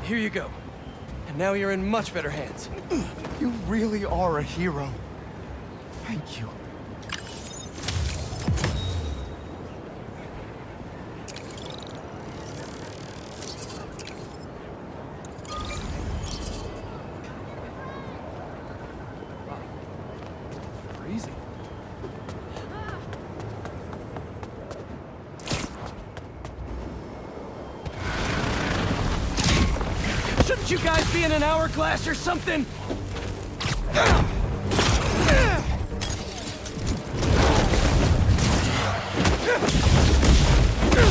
Here you go. And now you're in much better hands. You really are a hero. Thank you. Freezing. Shouldn't you guys be in an hourglass or something?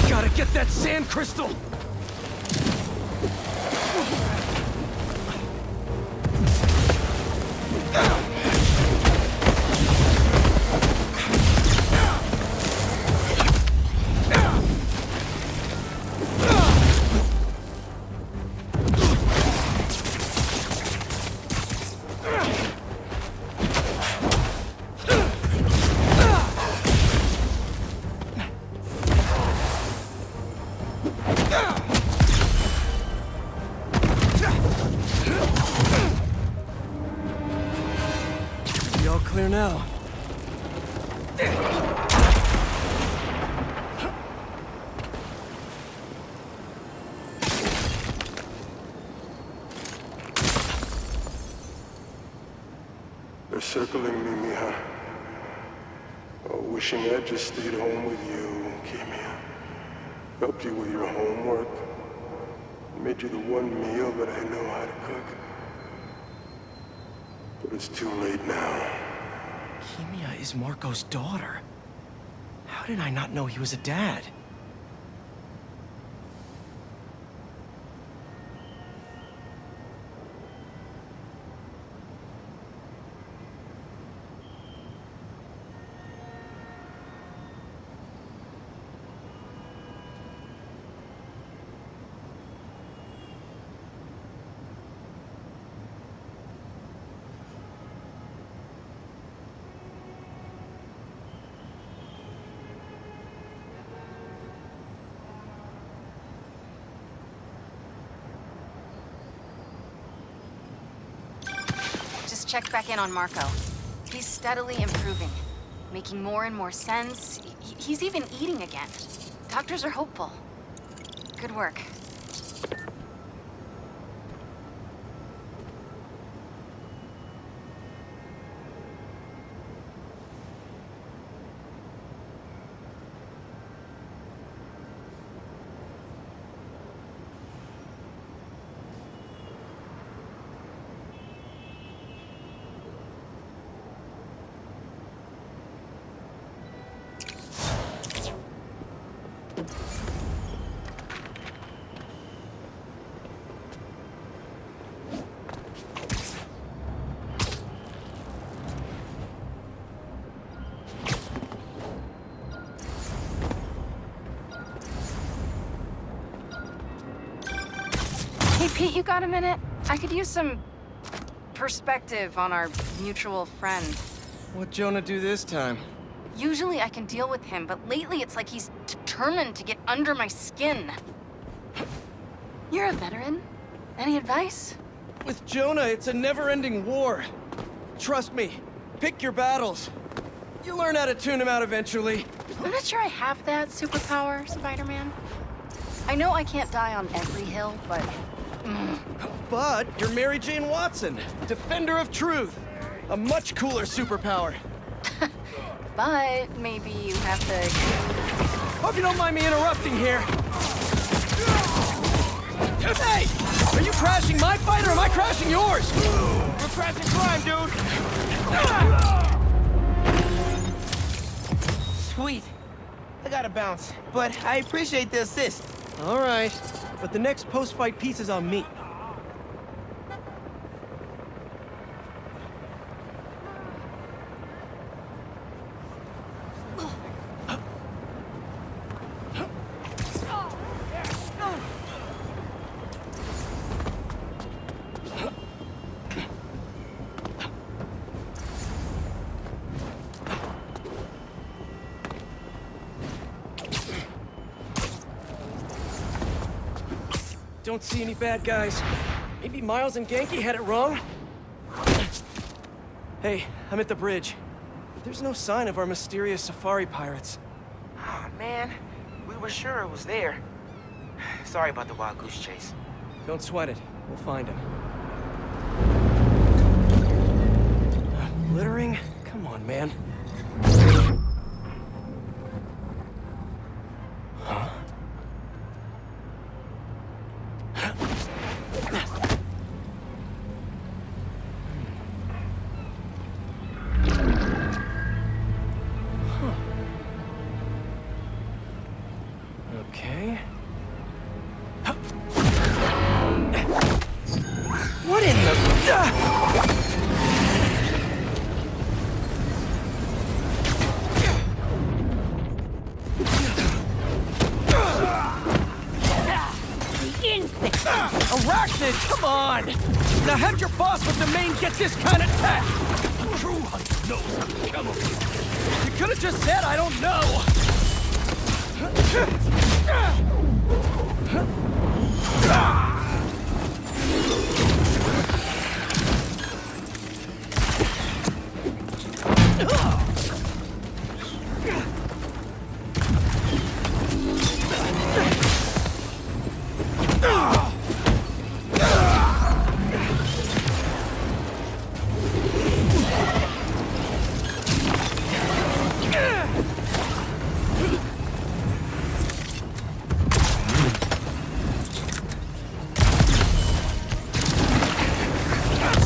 Gotta get that sand crystal! Be all clear now. They're circling me, Mija. Oh, wishing I'd just stayed home with you, Kimia. Helped you with your homework. Made you the one meal that I know how to cook. But it's too late now. Kimia is Marco's daughter. How did I not know he was a dad? Just checked back in on Marco. He's steadily improving, making more and more sense. He's even eating again. Doctors are hopeful. Good work. Hey, Pete, you got a minute? I could use some perspective on our mutual friend. What'd Jonah do this time? Usually I can deal with him, but lately it's like he's determined to get under my skin. You're a veteran. Any advice? With Jonah, it's a never-ending war. Trust me, pick your battles. You'll learn how to tune him out eventually. I'm not sure I have that superpower, Spider-Man. I know I can't die on every hill, but... But you're Mary Jane Watson, defender of truth. A much cooler superpower. But maybe you have to... Hope you don't mind me interrupting here. Hey! Are you crashing my fight or am I crashing yours? We're crashing crime, dude! Sweet. I gotta bounce, but I appreciate the assist. All right, but the next post-fight piece is on me. Don't see any bad guys. Maybe Miles and Genki had it wrong? Hey, I'm at the bridge. There's no sign of our mysterious safari pirates. Oh, man. We were sure it was there. Sorry about the wild goose chase. Don't sweat it. We'll find him. Littering? Come on, man. Huh? Okay. What in the... Arachnid, come on! Now how'd your boss with the main get this kind of tech? True hunter knows how to kill him. You could have just said I don't know.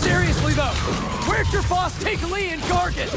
Seriously though, where'd your boss take Lee and Gargan?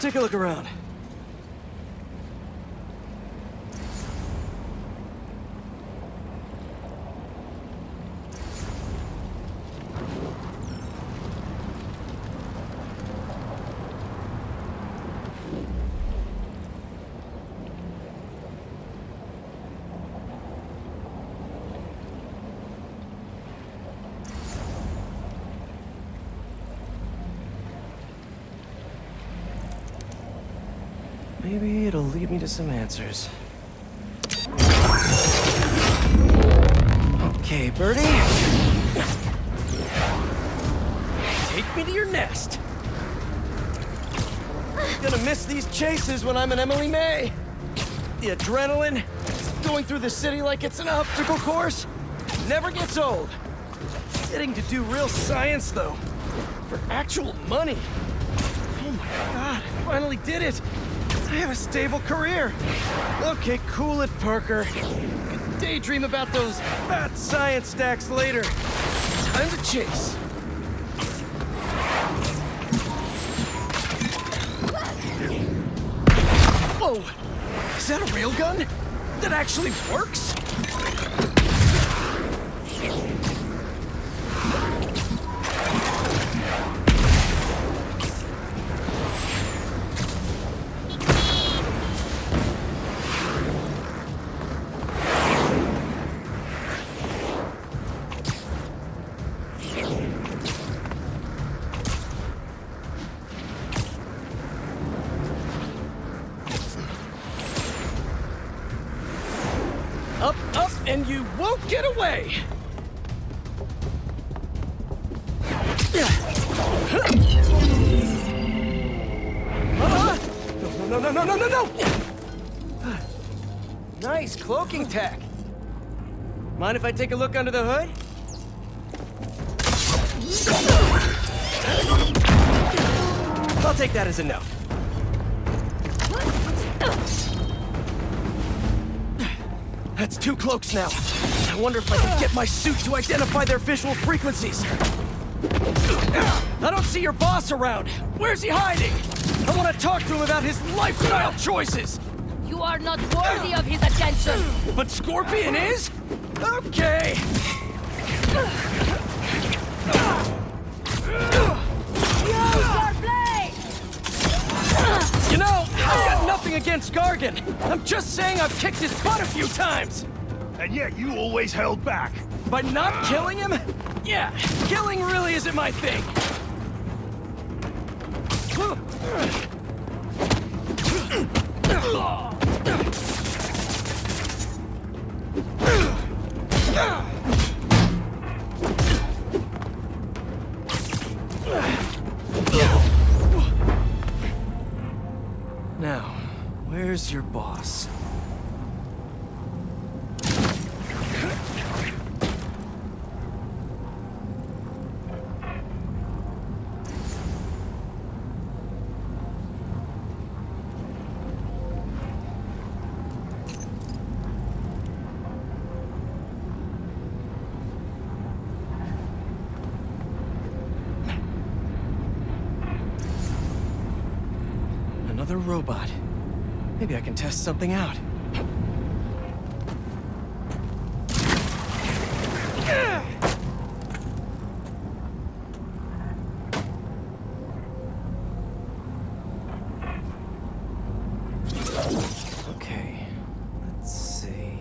Take a look around. Maybe it'll lead me to some answers. Okay, Birdie. Take me to your nest. Gonna miss these chases when I'm an Emily May. The adrenaline, going through the city like it's an obstacle course, never gets old. Getting to do real science, though, for actual money. Oh my God, I finally did it. I have a stable career. Okay, cool it, Parker. Could daydream about those fat science stacks later. Time to chase. Whoa! Is that a railgun? That actually works? Up, up, and you won't get away! No, no, no, no, no, no! Nice cloaking tech. Mind if I take a look under the hood? I'll take that as a no. That's 2 cloaks now. I wonder if I can get my suit to identify their visual frequencies. I don't see your boss around. Where's he hiding? I want to talk to him about his lifestyle choices. You are not worthy of his attention! But Scorpion is? Okay. Use your blade! You know, I've got nothing against Gargan. I'm just saying I've kicked his butt a few times. And yet you always held back. By not killing him? Yeah, killing really isn't my thing. Now, where's your boss? Another robot. Maybe I can test something out. Okay, let's see.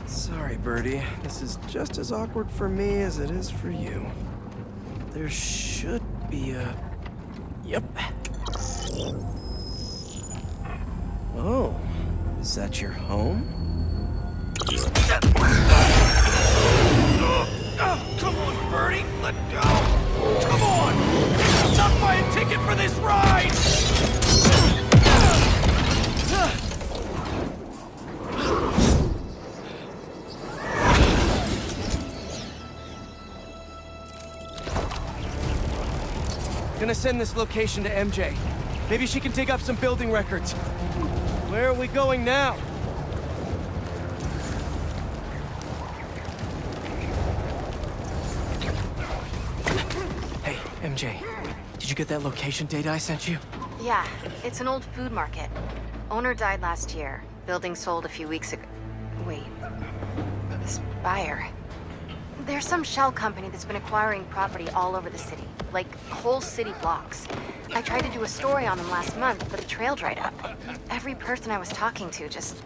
Sorry, Birdie. This is just as awkward for me as it is for you. There should be a... Yep. Oh, is that your home? Come on, Birdie, let go! Come on! Not buy a ticket for this ride! Gonna send this location to MJ. Maybe she can dig up some building records. Where are we going now? Hey, MJ. Did you get that location data I sent you? Yeah, it's an old food market. Owner died last year. Building sold a few weeks ago. Wait. This buyer. There's some shell company that's been acquiring property all over the city. Like, whole city blocks. I tried to do a story on them last month, but the trail dried up. Every person I was talking to just...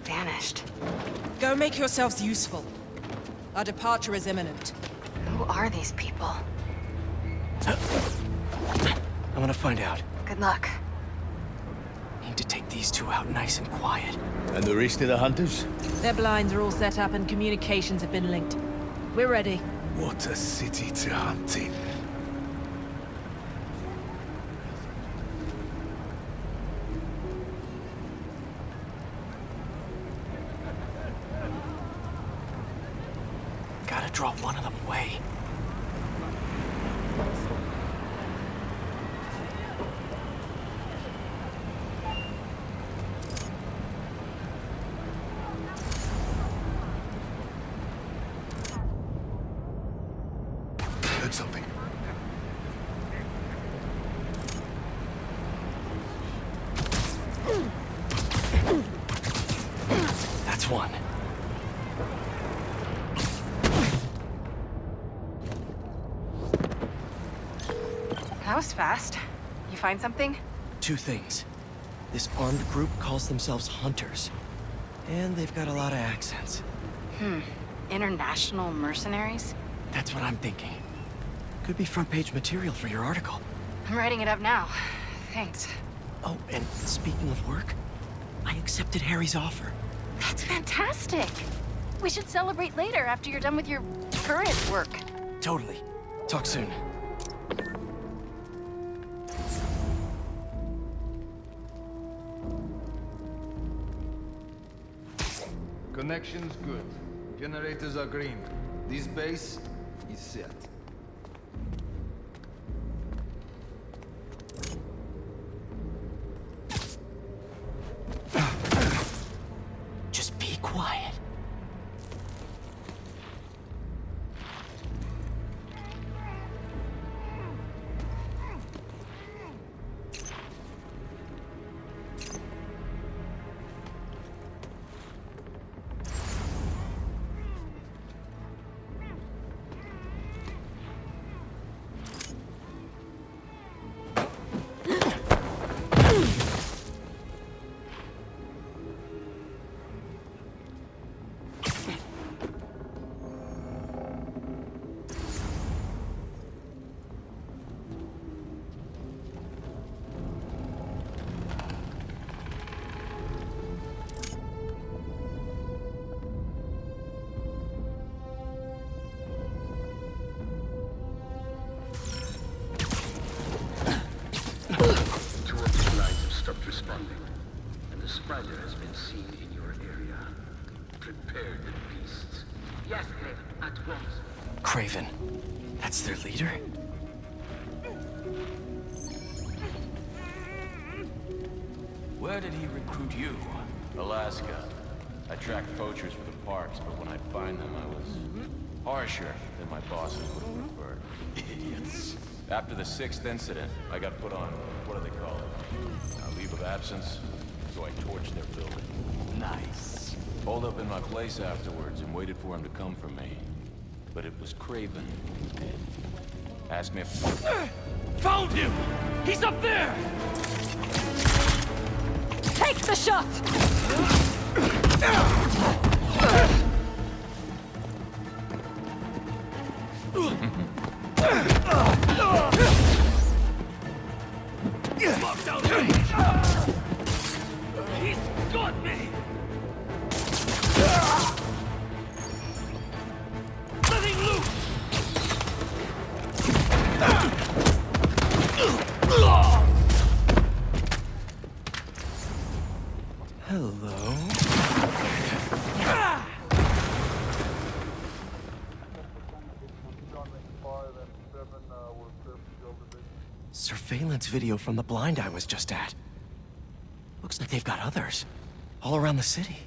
vanished. Go make yourselves useful. Our departure is imminent. Who are these people? I'm gonna find out. Good luck. Need to take these two out nice and quiet. And the rest of the hunters? Their blinds are all set up and communications have been linked. We're ready. What a city to hunt in. one of them away. Heard something. That's one. That was fast. You find something? Two things. This armed group calls themselves Hunters. And they've got a lot of accents. International mercenaries? That's what I'm thinking. Could be front page material for your article. I'm writing it up now. Thanks. Oh, and speaking of work, I accepted Harry's offer. That's fantastic. We should celebrate later after you're done with your current work. Totally. Talk soon. Connection's good. Generators are green. This base is set. Just be quiet. Responding, and the Spider has been seen in your area. Prepare the beasts. Yes, Craven, at once. Craven. That's their leader? Where did he recruit you? Alaska. I tracked poachers for the parks, but when I'd find them, I was harsher than my bosses would have preferred. Idiots. After the 6th incident, I got put on, what do they call it? A leave of absence, so I torched their building. Nice. Holed up in my place afterwards and waited for him to come for me. But it was Craven who did. Asked me if... Found him! He's up there! Take the shot! Locked out range! He's got me! Letting loose! Hello? Surveillance video from the blind I was just at. Looks like they've got others. All around the city.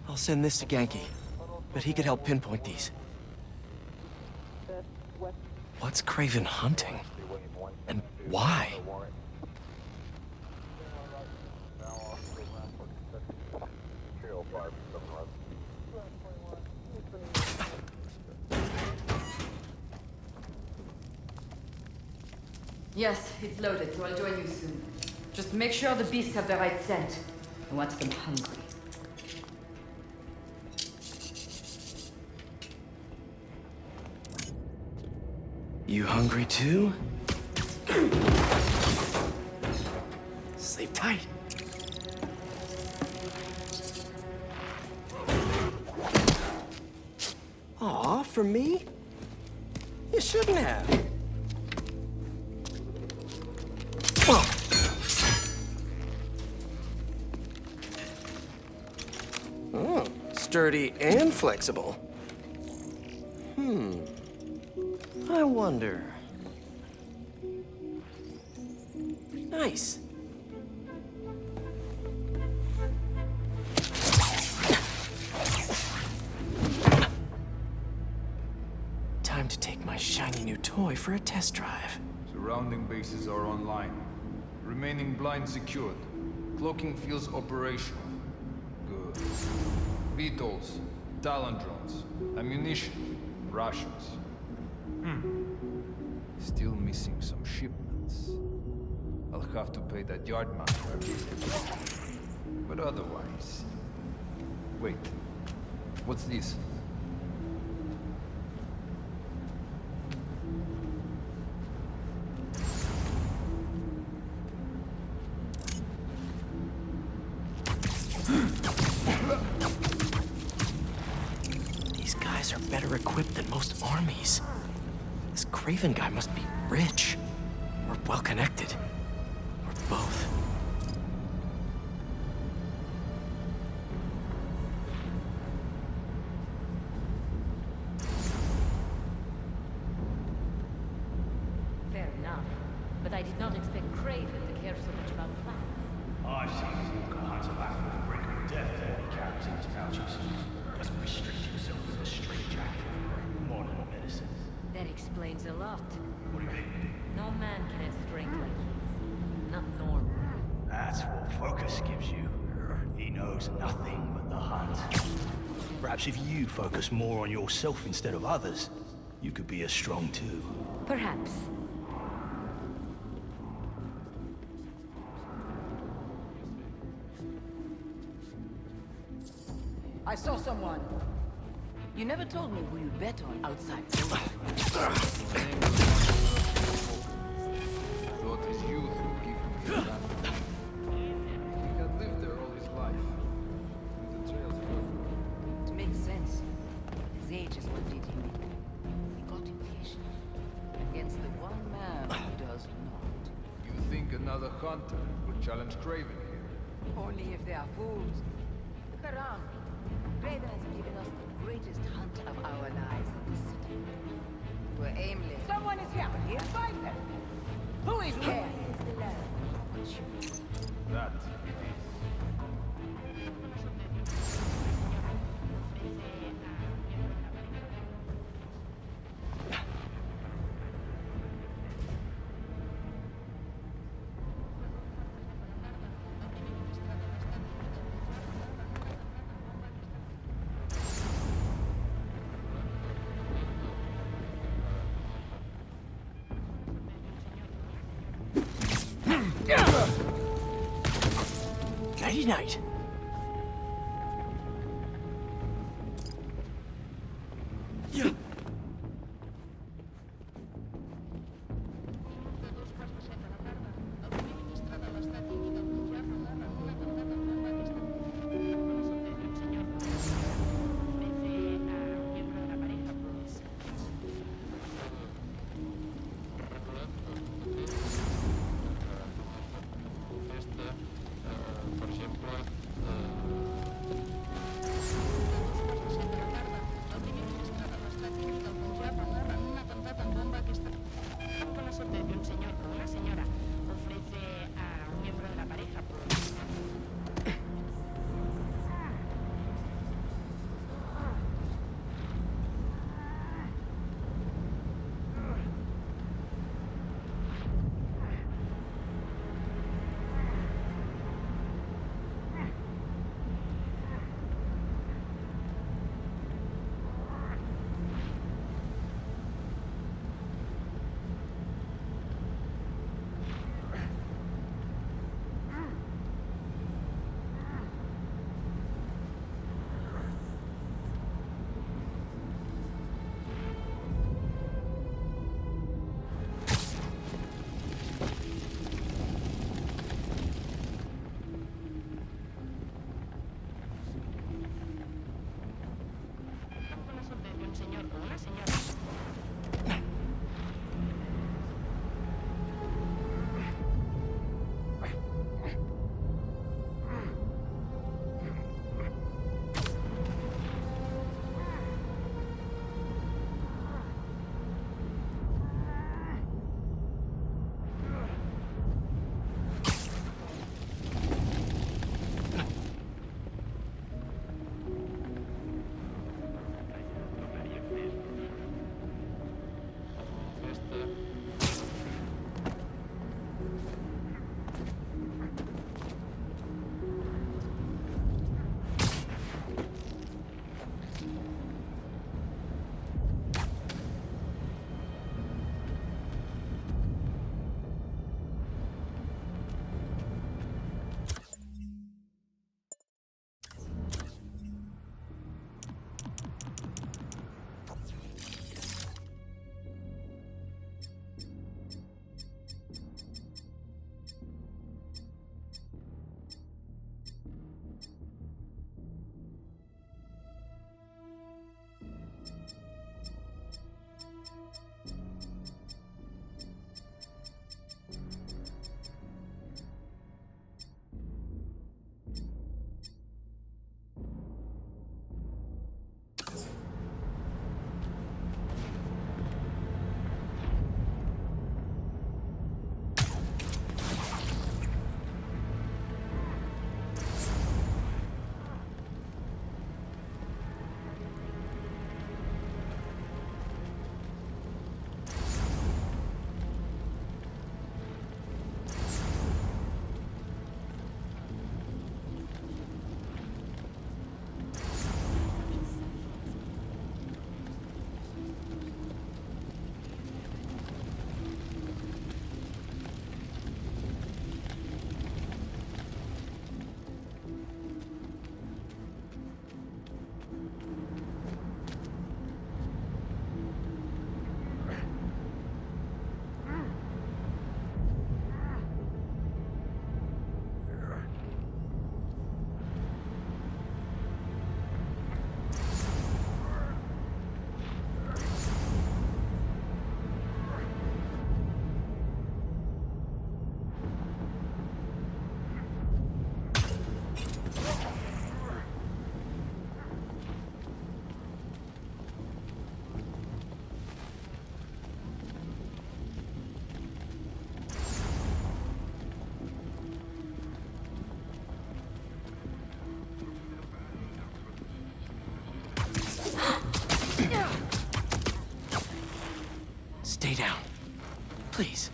I'll send this to Genki, but he could help pinpoint these. What's Craven hunting? And why? Yes, it's loaded, so I'll join you soon. Just make sure the beasts have the right scent. I want them hungry. You hungry too? Sleep tight. Aw, for me? You shouldn't have. Oh, sturdy and flexible. I wonder... Nice. Time to take my shiny new toy for a test drive. Surrounding bases are online. Remaining blind secured. Cloaking fields operational. Good. Beetles, Talon drones, ammunition, rations. Still missing some shipments. I'll have to pay that yardmaster a visit. But otherwise... Wait. What's this? These guys are better equipped than most armies. This Craven guy must be rich, or well-connected, or both. Fair enough. But I did not expect Craven to care so much about plants. I've seen Walker hunt a battle with the brink of death that he carries in his pouches. Doesn't restrict himself with a straitjacket or modern medicine. That explains a lot. What do you mean? No man can have strength like his. Not normal. That's what Focus gives you. He knows nothing but the hunt. Perhaps if you focus more on yourself instead of others, you could be as strong too. Perhaps. I saw someone. You never told me who you bet on outside. Thought his youth would give him that. He had lived there all his life. And the trails were... It makes sense. His age is what did him in. He got impatient. Against the one man who does not. You think another hunter would challenge Craven here? Only if they are fools. Look around. Craven has given us the greatest hunt of our lives in this city. We're aimless. Someone is here, but he'll find them. Who is where? Is the land. That Nighty-night. Yeah. Por ejemplo, Stay down. Please.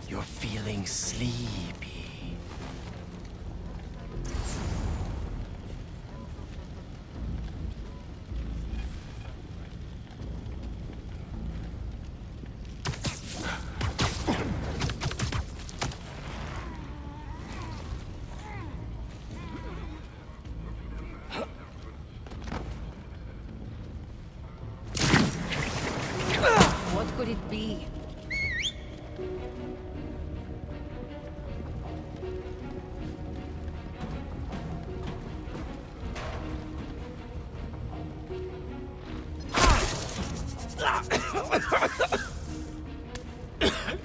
You're feeling sleepy. What could it be?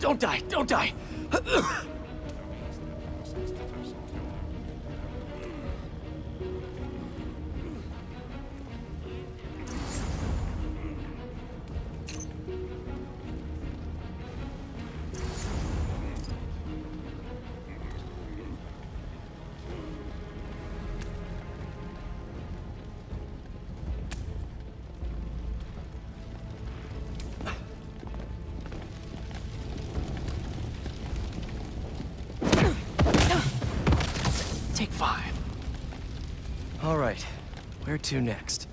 Don't die, don't die. Take 5. All right, where to next?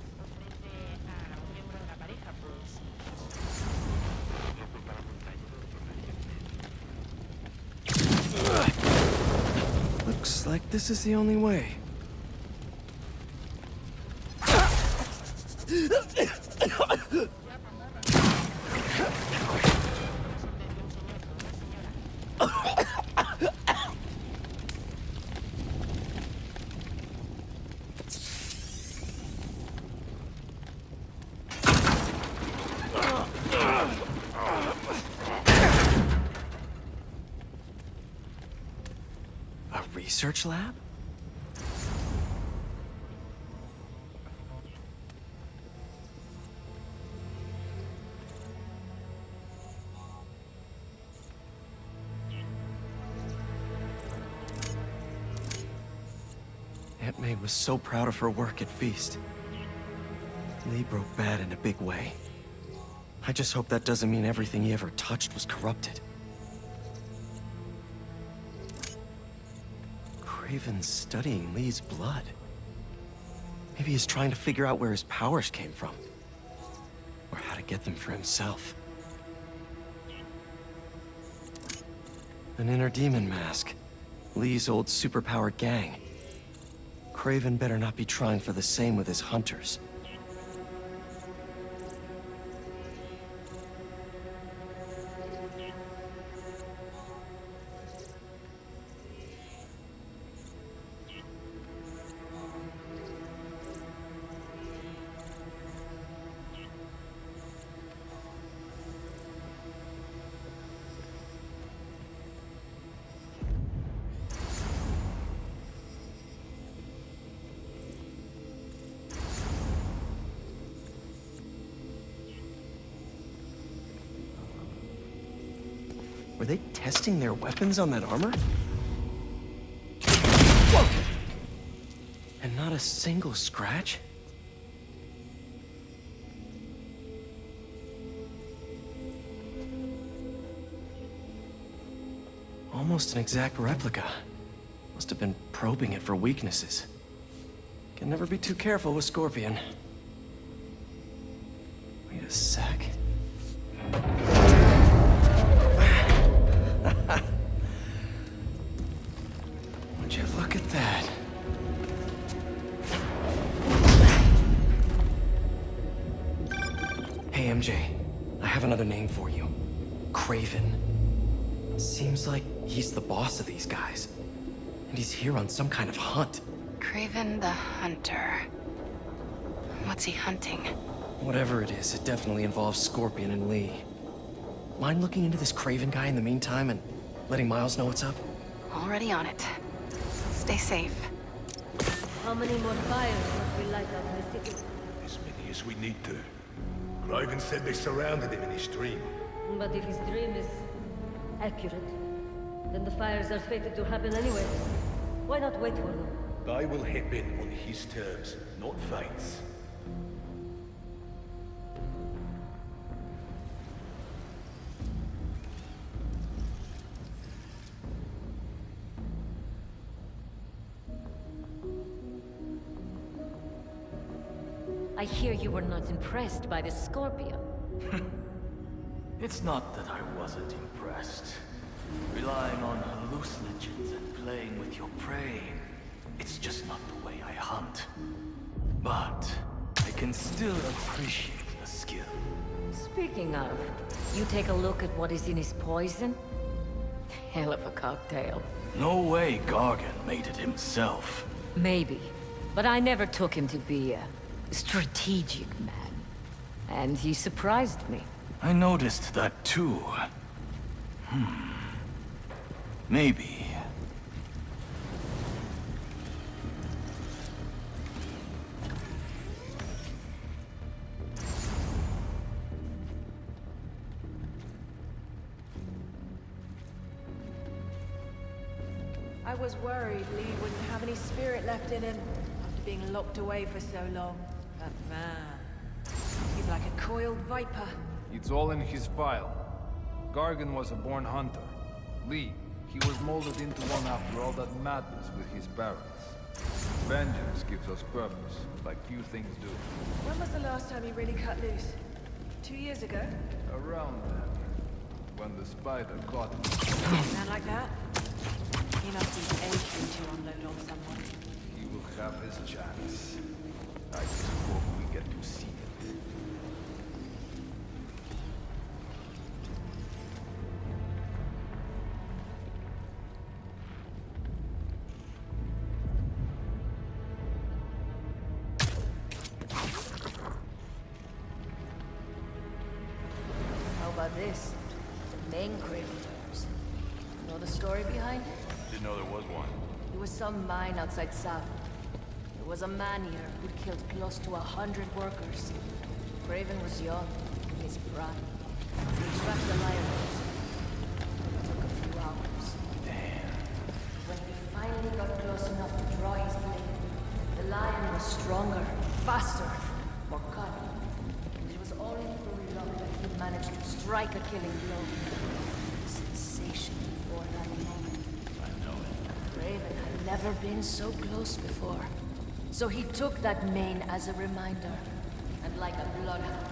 Looks like this is the only way. A research lab? Aunt May was so proud of her work at Feast. Lee broke bad in a big way. I just hope that doesn't mean everything he ever touched was corrupted. Craven's studying Lee's blood. Maybe he's trying to figure out where his powers came from. Or how to get them for himself. An inner demon mask. Lee's old superpowered gang. Craven better not be trying for the same with his hunters. Were they testing their weapons on that armor? Whoa! And not a single scratch? Almost an exact replica. Must have been probing it for weaknesses. Can never be too careful with Scorpion. Wait a sec. Would you look at that? Hey, MJ. I have another name for you. Kraven. Seems like he's the boss of these guys. And he's here on some kind of hunt. Kraven the Hunter. What's he hunting? Whatever it is, it definitely involves Scorpion and Lee. Mind looking into this Kraven guy in the meantime and letting Miles know what's up? Already on it. Stay safe. How many more fires must we light up in the city? As many as we need to. Kraven said they surrounded him in his dream. But if his dream is accurate, then the fires are fated to happen anyway. Why not wait for them? I will hip in on his terms, not Vane's. I hear you were not impressed by the Scorpion. It's not that I wasn't impressed. Relying on hallucinogens and playing with your prey, it's just not the way I hunt. But I can still appreciate the skill. Speaking of, you take a look at what is in his poison? Hell of a cocktail. No way Gargan made it himself. Maybe, but I never took him to be a strategic man. And he surprised me. I noticed that too. Maybe. I was worried Lee wouldn't have any spirit left in him after being locked away for so long. But man, he's like a coiled viper. It's all in his file. Gargan was a born hunter. Lee, he was molded into one after all that madness with his barons. Vengeance gives us purpose, like few things do. When was the last time he really cut loose? 2 years ago? Around then, when the spider caught him. Man like that? He must be aching to unload on someone. He will have his chance. I just hope we get to see it. How about this? The main Kraven terms. Know the story behind it? Didn't know there was one. It was some mine outside South. There was a man here who killed close to 100 workers. Kraven was young, in his prime. He tracked the lion. It took a few hours. Damn. When he finally got close enough to draw his blade, the lion was stronger, faster, more cunning. It was only through luck that he managed to strike a killing blow. The sensation before that moment. I know it. Kraven had never been so close before. So he took that mane as a reminder. And like a bloodhound,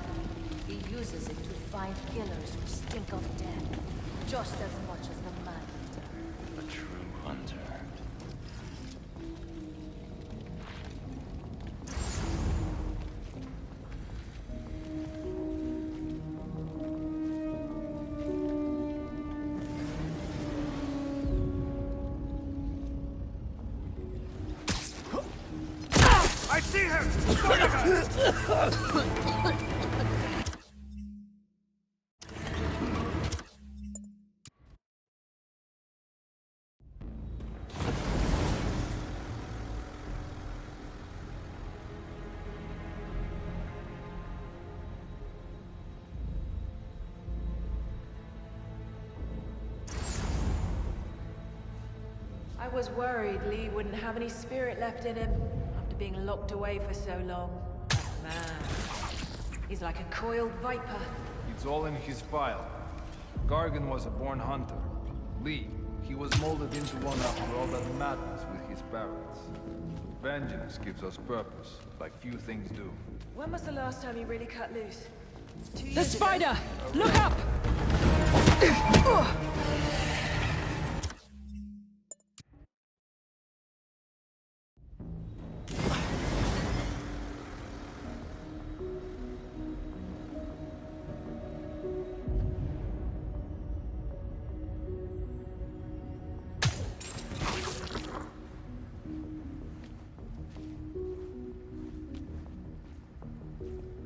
he uses it to find killers who stink of death, just as much as the man hunter. A true hunter. I see him! I I was worried Lee wouldn't have any spirit left in him after being locked away for so long. But man, he's like a coiled viper. It's all in his file. Gargan was a born hunter. Lee, he was molded into one after all that madness with his parents. Vengeance gives us purpose, like few things do. When was the last time he really cut loose? 2 The years ago? spider! Look up!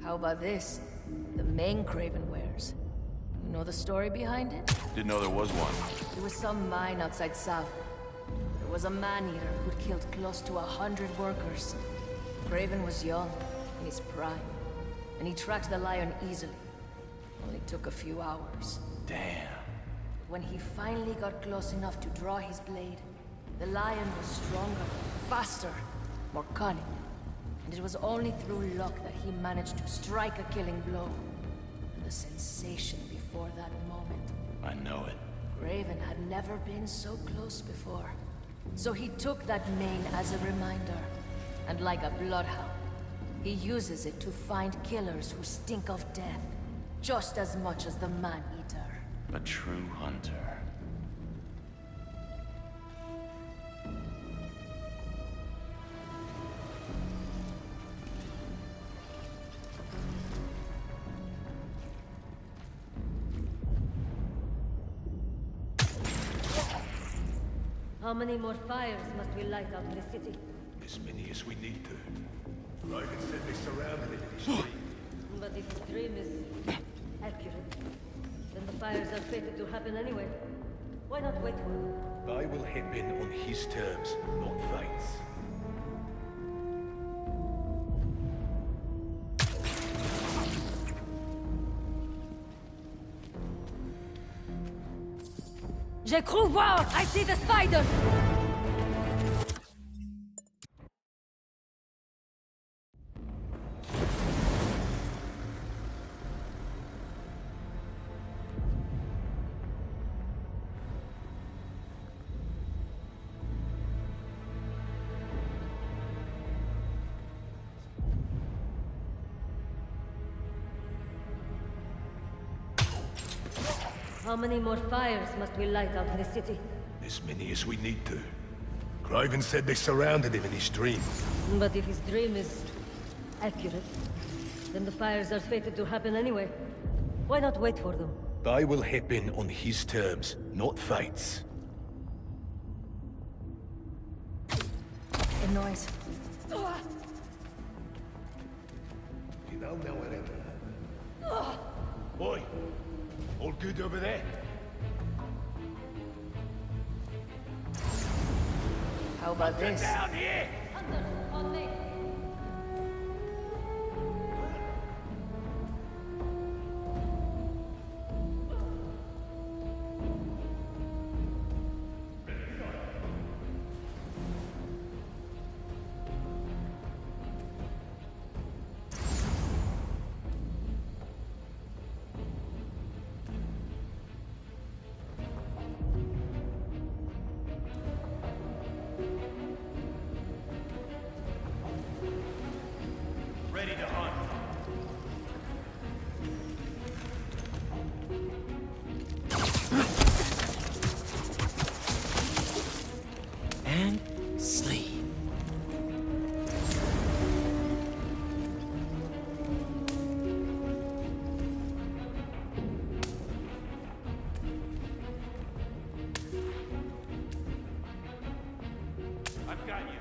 How about this? The main Craven wears. You know the story behind it? Didn't know there was one. There was some mine outside Sav. There was a man-eater who'd killed close to 100 workers. Craven was young, in his prime, and he tracked the lion easily. Only took a few hours. Damn. When he finally got close enough to draw his blade, the lion was stronger, faster, more cunning. And it was only through luck that he managed to strike a killing blow. And the sensation before that moment. I know it. Craven had never been so close before. So he took that mane as a reminder. And like a bloodhound, he uses it to find killers who stink of death, just as much as the man-eater. A true hunter. How many more fires must we light up in the city? As many as we need to. Raven said they surrounded him in his dream. But if the dream is accurate, then the fires are fated to happen anyway. Why not wait for them? I will hip in on his terms, not Vane's. J'ai cru voir! I see the spider! How many more fires must we light up in the city? As many as we need to. Craven said they surrounded him in his dream. But if his dream is accurate, then the fires are fated to happen anyway. Why not wait for them? I will hip in on his terms, not Fate's. The noise. You don't know whatever. Boy, all good over there? How about this? Down here! Hunters, on me! Ready to hunt. And sleep. I've got you.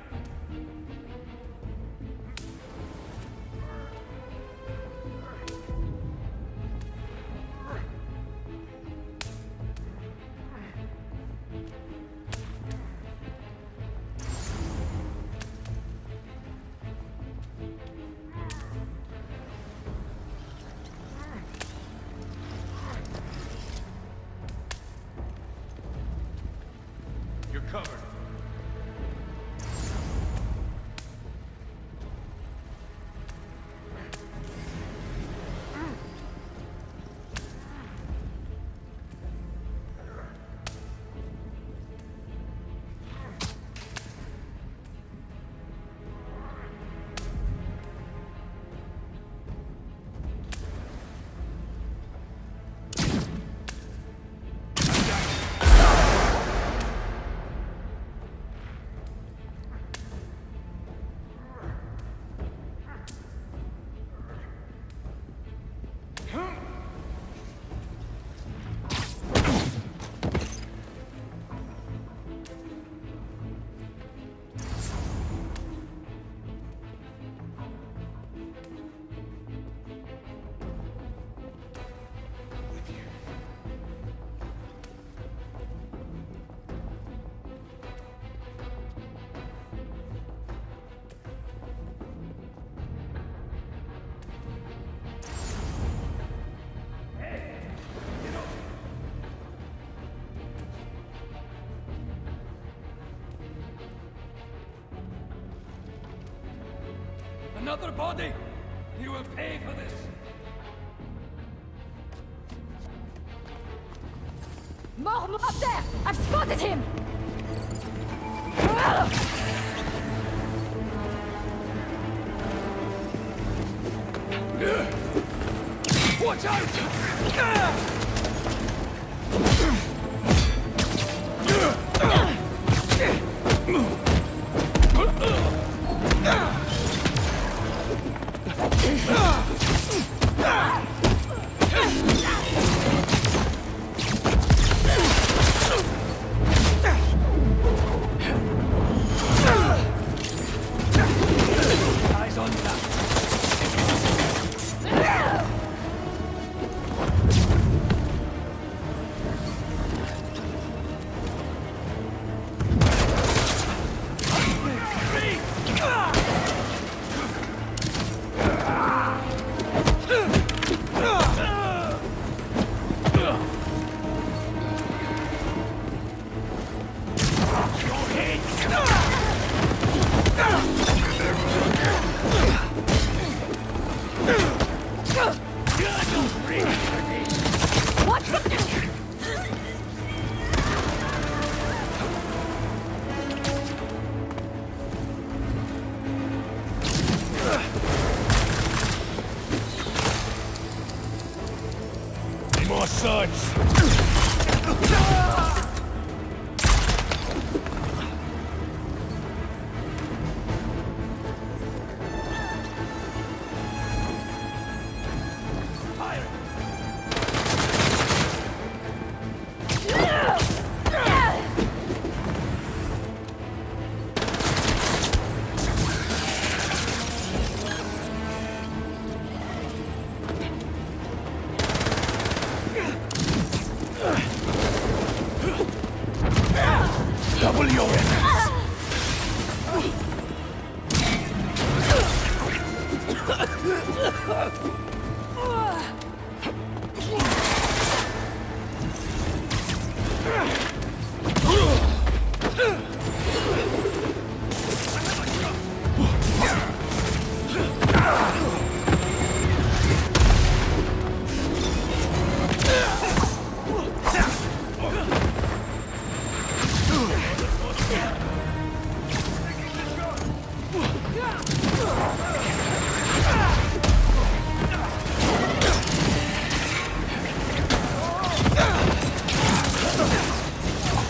You're covered. Another body! You will pay for this! More up there! I've spotted him! Watch out! Eyes on that. More swords! Double your efforts!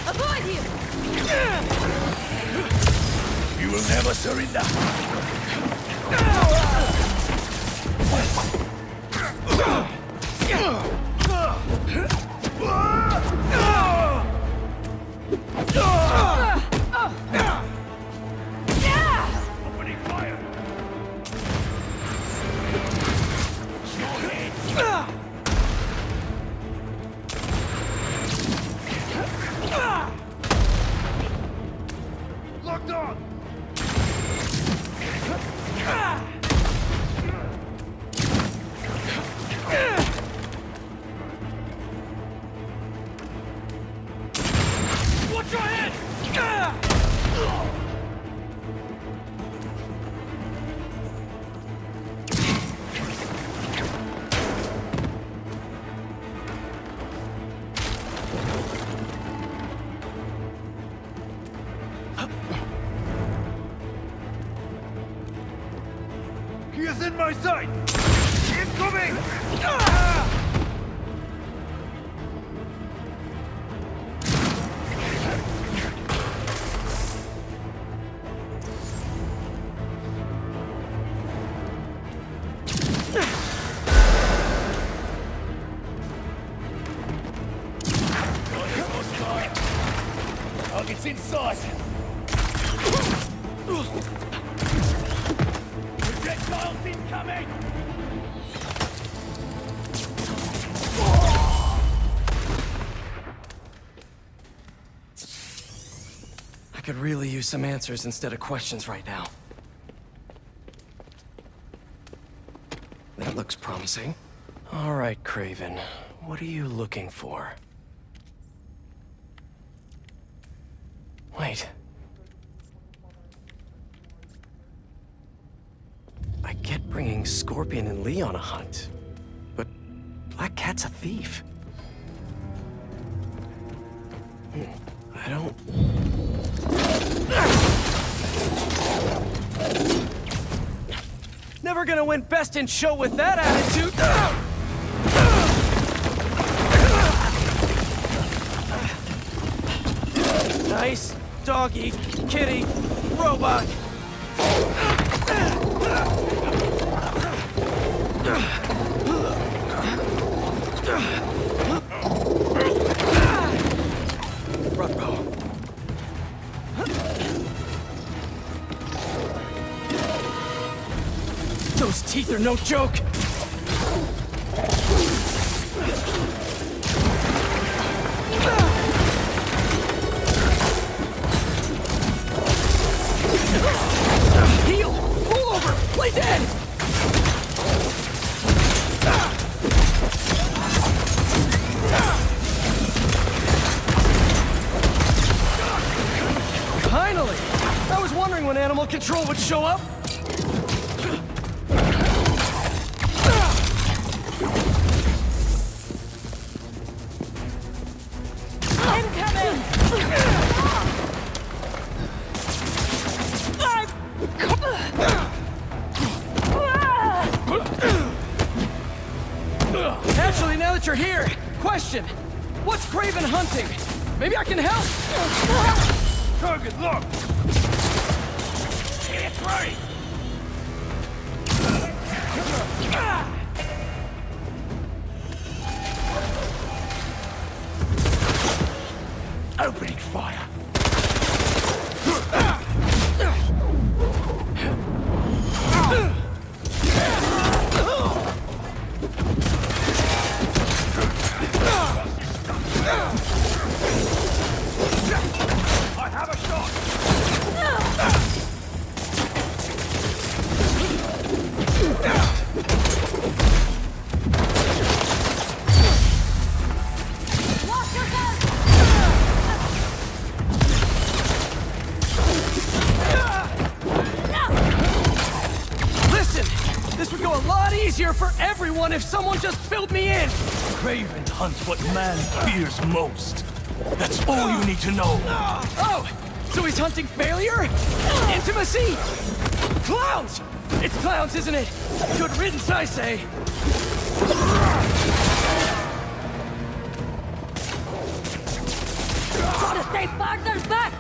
Avoid him! You will never surrender! Opening fire! Locked on! Watch your head! He is in my sight! Incoming! Target's inside! Projectiles incoming! I could really use some answers instead of questions right now. That looks promising. All right, Craven. What are you looking for? Wait. I Scorpion and Lee on a hunt. But Black Cat's a thief. I don't... Never gonna win Best in Show with that attitude! Nice doggy, kitty, robot! Ruh-roh. Those teeth are no joke! Heal! Pull over! Play dead! Finally! I was wondering when Animal Control would show up. Actually, now that you're here, question. What's Craven hunting? Maybe I can help? Target locked! It's right! Opening fire! I have a shot! Listen! This would go a lot easier for everyone if someone just filled me in! Craven hunts what man fears most. That's all you need to know. Oh! So he's hunting failure? Intimacy? Clowns! It's clowns, isn't it? Good riddance, I say. Gotta stay farther back!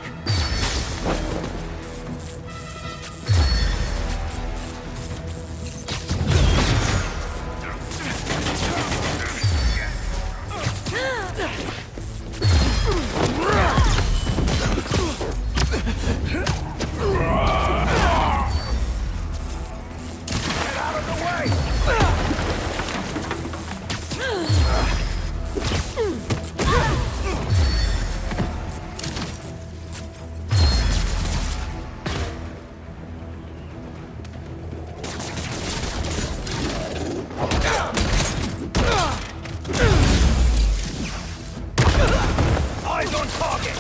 Eyes on target!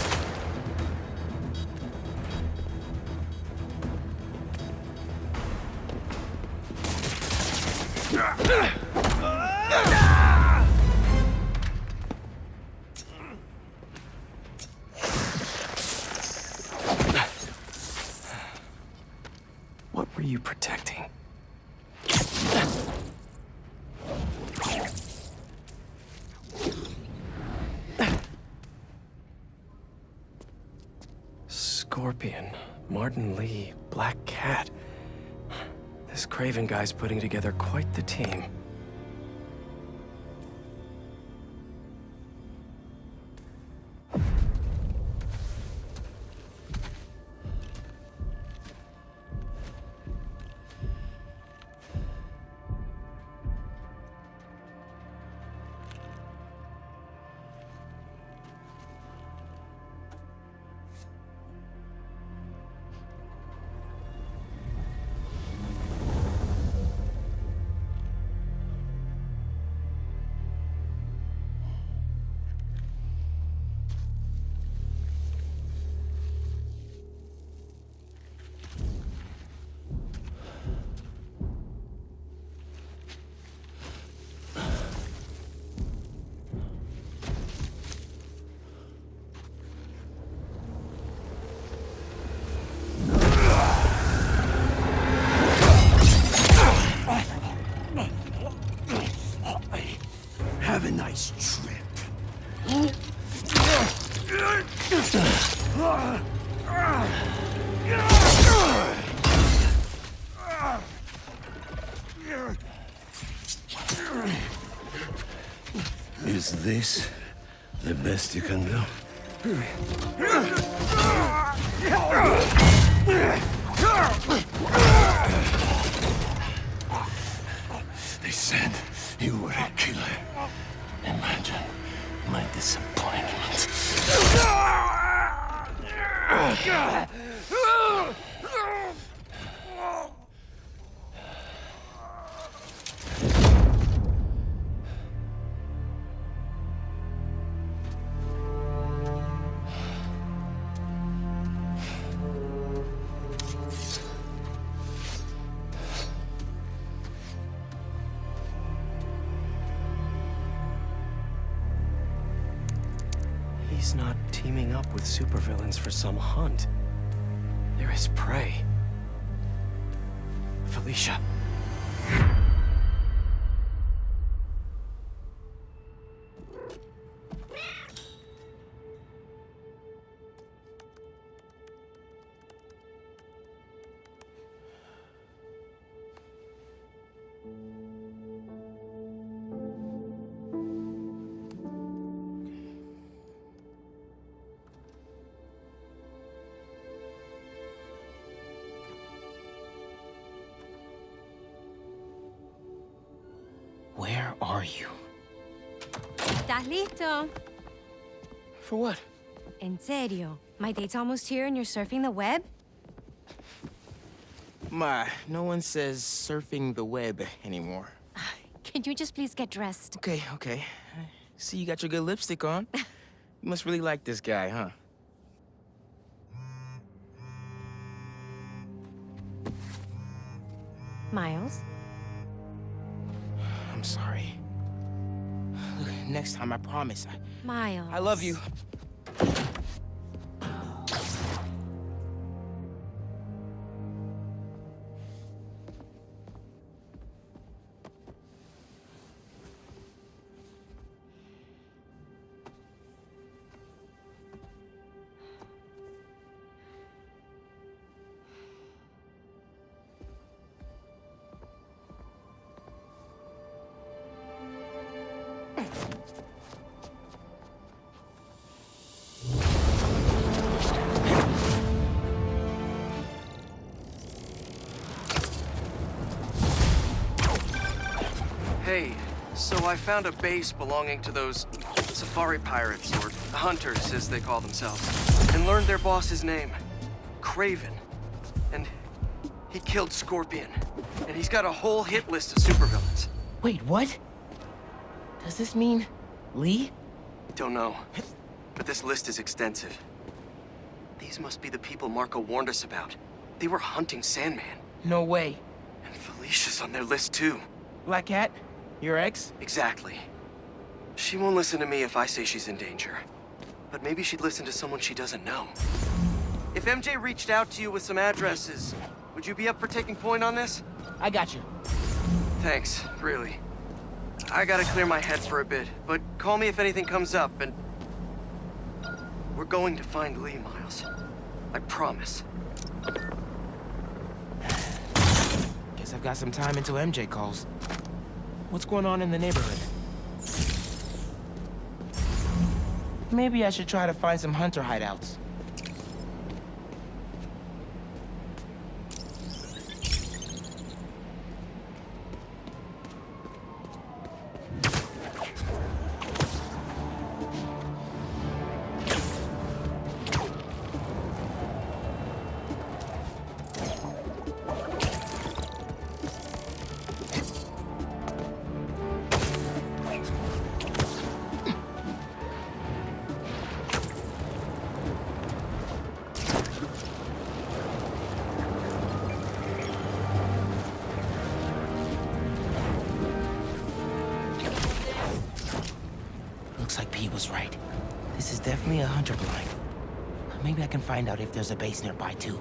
What were you protecting? Scorpion, Martin Lee, Black Cat. This Craven guy's putting together quite the team. Is this the best you can do? They said you were a killer. Imagine my disappointment. He's not teaming up with supervillains for some hunt. They're his prey. Felicia. Where are you? ¿Estás listo? For what? En serio? My date's almost here and you're surfing the web? Ma, no one says surfing the web anymore. Can you just please get dressed? Okay, okay. See, you got your good lipstick on. You must really like this guy, huh? Miles? I'm sorry. Look, next time, I promise. Miles. I love you. Hey, so I found a base belonging to those safari pirates, or hunters as they call themselves, and learned their boss's name, Kraven. And he killed Scorpion, and he's got a whole hit list of supervillains. Wait, what? Does this mean Lee? Don't know, but this list is extensive. These must be the people Marco warned us about. They were hunting Sandman. No way. And Felicia's on their list too. Black Cat? Your ex? Exactly. She won't listen to me if I say she's in danger. But maybe she'd listen to someone she doesn't know. If MJ reached out to you with some addresses, would you be up for taking point on this? I got you. Thanks, really. I gotta clear my head for a bit, but call me if anything comes up, and... We're going to find Lee, Miles. I promise. Guess I've got some time until MJ calls. What's going on in the neighborhood? Maybe I should try to find some hunter hideouts. Looks like Pete was right. This is definitely a hunter blind. Maybe I can find out if there's a base nearby, too.